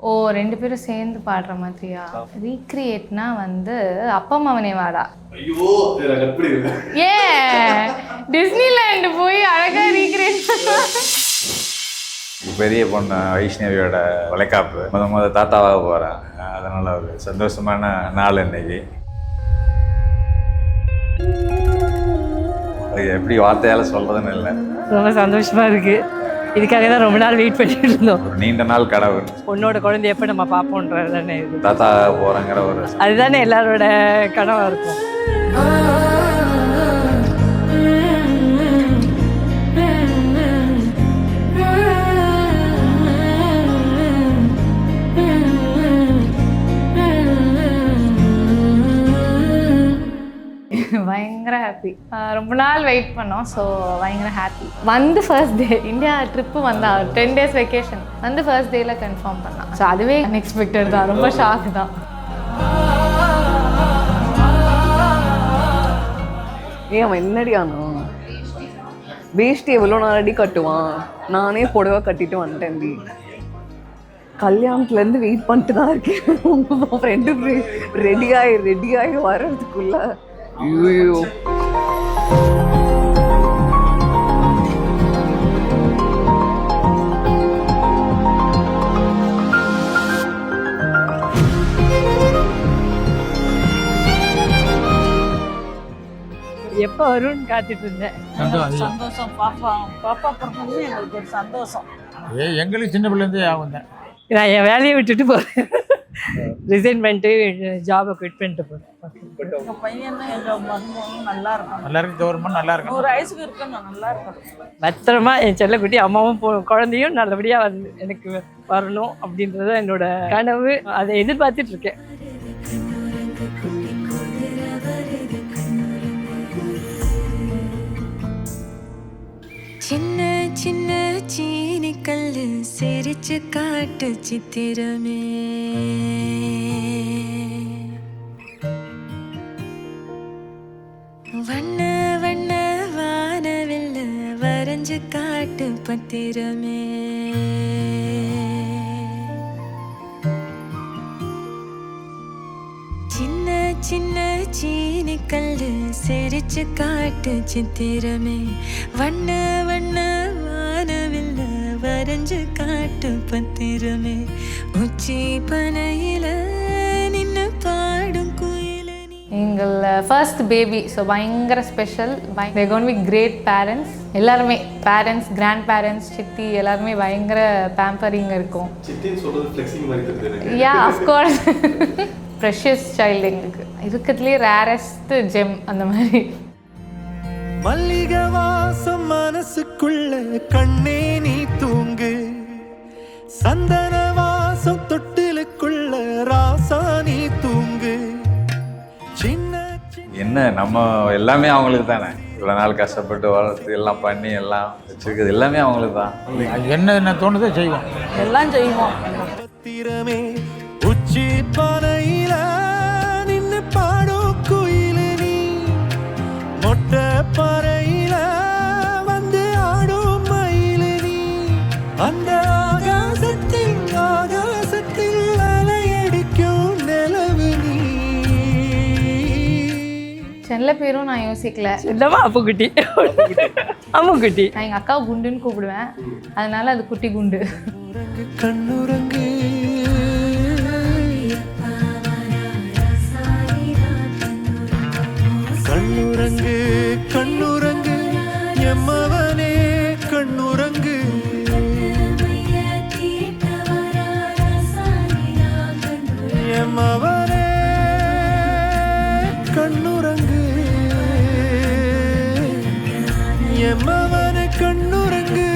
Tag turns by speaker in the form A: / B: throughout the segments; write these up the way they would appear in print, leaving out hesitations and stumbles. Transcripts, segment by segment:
A: ஓ 2 பேரும் சேர்ந்து பாடுற மாதிரியா? ரீக்ரியேட்னா வந்து அப்பா மவனே வாடா.
B: ஐயோ எப்படி
A: ஏ டிஸ்னிலேண்ட் போய் அழகா ரீக்ரியேட்
C: பெரிய பொண்ணு வைஷ்ணவியோட வளைகாப்பு முத தாத்தாவாக போகிறேன். அதனால் ஒரு சந்தோஷமான நாள் இன்னைக்கு. அது எப்படி வார்த்தையால் சொல்கிறதுன்னு இல்லை,
D: ரொம்ப சந்தோஷமாக இருக்குது. இதுக்காக தான் ரொம்ப நாள் வெயிட் பண்ணிட்டு இருந்தோம்.
C: ஒரு நீண்ட நாள் கனவு.
D: பொண்ணோட குழந்தை எப்போ நம்ம பார்ப்போன்றது தானே இது,
C: தாத்தா போகிறேங்கிற ஒரு
D: அதுதானே எல்லாரோட கனவாக இருக்கும்.
A: பயங்கர ஹாப்பி. ரொம்ப நாள் வெயிட் பண்ணோம். ஸோ பயங்கர ஹாப்பி. வந்து ஃபர்ஸ்ட் டே இந்தியா ட்ரிப்பு வந்தா 10 days வெக்கேஷன் வந்து ஃபர்ஸ்ட் டேயில் கன்ஃபார்ம் பண்ணான். ஸோ அதுவே அன்எக்ஸ்பெக்டட் தான், ரொம்ப ஷாக் தான்.
E: அவன் என்னடி ஆனோ வேஷ்டி எவ்வளோ நாளடி கட்டுவான், நானே புடவை கட்டிட்டு வந்துட்டேன்டி. கல்யாணத்துலேருந்து வெயிட் பண்ணிட்டு தான் இருக்கேன். உங்கள் ஃப்ரெண்டு ரெடியாகி வர்றதுக்குள்ள ஐயோ.
D: எப்போ வரும்னு காத்துட்டு இருந்தேன்.
F: சந்தோஷம். பாப்பா பிறந்தது எங்களுக்கு ஒரு சந்தோஷம்.
G: எங்களுக்கு சின்ன பிள்ளைந்தே ஆகும் தான்.
D: நான் என் வேலையை விட்டுட்டு போகிறேன், ரிசைன் பண்ணிட்டு ஜாபை குவிட் பண்ணிட்டு போகிறேன்.
F: எங்கள் பையனும் எங்கள் மருமகனும் நல்லா இருக்கும்.
G: நல்லா இருக்கு, கவர்மெண்ட் நல்லா இருக்கும்.
F: ஒரு வயசுக்கு இருக்கணும், நல்லா இருக்கணும்.
D: பத்திரமா என் செல்லக்குட்டி அம்மாவும் குழந்தையும் நல்லபடியாக வந்து எனக்கு வரணும் அப்படின்றது என்னோட கனவு. அதை எதிர்பார்த்துட்டு இருக்கேன்.
H: சின்ன சின்ன சீனி கல்லு சிரிச்சு காட்டு சித்திரமே, வண்ண வண்ண வானவில்ல வரைஞ்சு காட்டு பத்திரமே, சின்ன சின்ன சீனி கல்லு சிரிச்சு காட்டு சித்திரமே, வண்ண வண்ண வானவில்ல வரைஞ்சு காட்டு பத்திரமே, உச்சி பனையில நின்று பாடும் குயில நீ.
A: எங்கள் ஃபர்ஸ்ட் பேபி. ஸோ பயங்கர special. they're going to be great parents. எல்லாருமே பேரண்ட்ஸ், கிராண்ட் பேரண்ட்ஸ், சித்தி எல்லாருமே பயங்கர பேம்பரிங் இருக்கும்.
B: சித்தின்னு சொல்றது ஃப்ளெக்சிங் மாதிரி தெரியுது.
A: Yeah of course. ப்ரெஷியஸ் சைல்டு எங்களுக்கு இருக்கிறதுலேயே ரேரஸ்ட் ஜெம் அந்த மாதிரி.
I: மல்லிகை வாசம் மனசுக்குள்ள கண்ணே நீ தூங்கு, சந்தன வாசம் தொட்டிலுக்குள்ள ராசா நீ தூங்கு.
C: என்ன நம்ம எல்லாமே அவங்களுக்கு தானே. இவ்வளோ நாள் கஷ்டப்பட்டு வளர்த்து எல்லாம் பண்ணி எல்லாம் வச்சுருக்குது எல்லாமே அவங்களுக்கு தான்.
G: என்ன தோணுதோ செய்வோம்,
F: எல்லாம் செய்வோம்.
I: பத்திரமே உச்சி பனையில நின்று பாடும் குயில நீ, மொட்டை பறையில வந்து ஆடும் மயில நீ, அந்த ஆகாசத்தில் அலையடிக்கும் நிலவு நீ.
A: செல்ல பேரும் நான் யோசிக்கல.
D: இல்லைமா அப்புக்குட்டி, அம்முக்குட்டி.
A: நான் எங்கள் அக்காவை குண்டுன்னு கூப்பிடுவேன், அதனால அது குட்டி குண்டு.
I: கண்ணுரங்கு கண்ணுரங்கு கண்ணுரங்கு எம்மவனே கண்ணுரங்கு, எம்மவனே கண்ணுரங்கு, எம்மவனே கண்ணுரங்கு.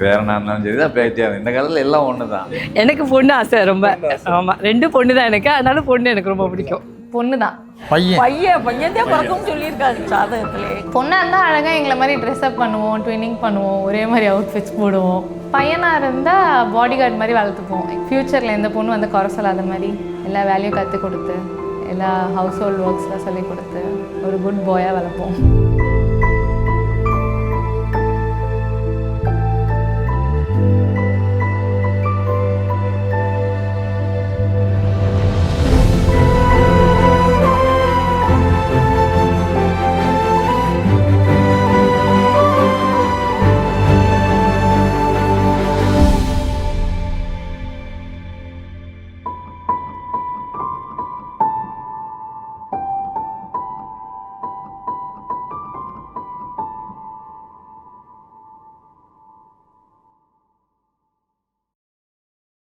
C: பேரனா இருந்தாலும் சரி தான், பேத்தியாக இந்த காலத்தில் எல்லாம் ஒன்று தான்.
D: எனக்கு பொண்ணு ஆசை ரொம்ப. ஆமாம், 2 பொண்ணு தான் எனக்கு, அதனால பொண்ணு எனக்கு ரொம்ப பிடிக்கும்.
A: பொண்ணு தான்.
F: பையன் தான் பிறக்கும் சொல்லியிருக்காரு சாதகத்திலே.
A: பொண்ணாக இருந்தால் அழகாக எங்களை மாதிரி ட்ரெஸ்அப் பண்ணுவோம், ட்வினிங் பண்ணுவோம், ஒரே மாதிரி அவுட்ஃபிட்ஸ் போடுவோம். பையனாக இருந்தால் பாடி கார்டு மாதிரி வளர்த்துப்போம். ஃப்யூச்சரில் எந்த பொண்ணு வந்து குறை சொல்லாத மாதிரி எல்லா வேலையும் கற்றுக் கொடுத்து, எல்லா ஹவுஸ் ஹோல்ட் ஒர்க்ஸ்லாம் சொல்லிக் கொடுத்து ஒரு குட் பாயாக வளர்ப்போம்.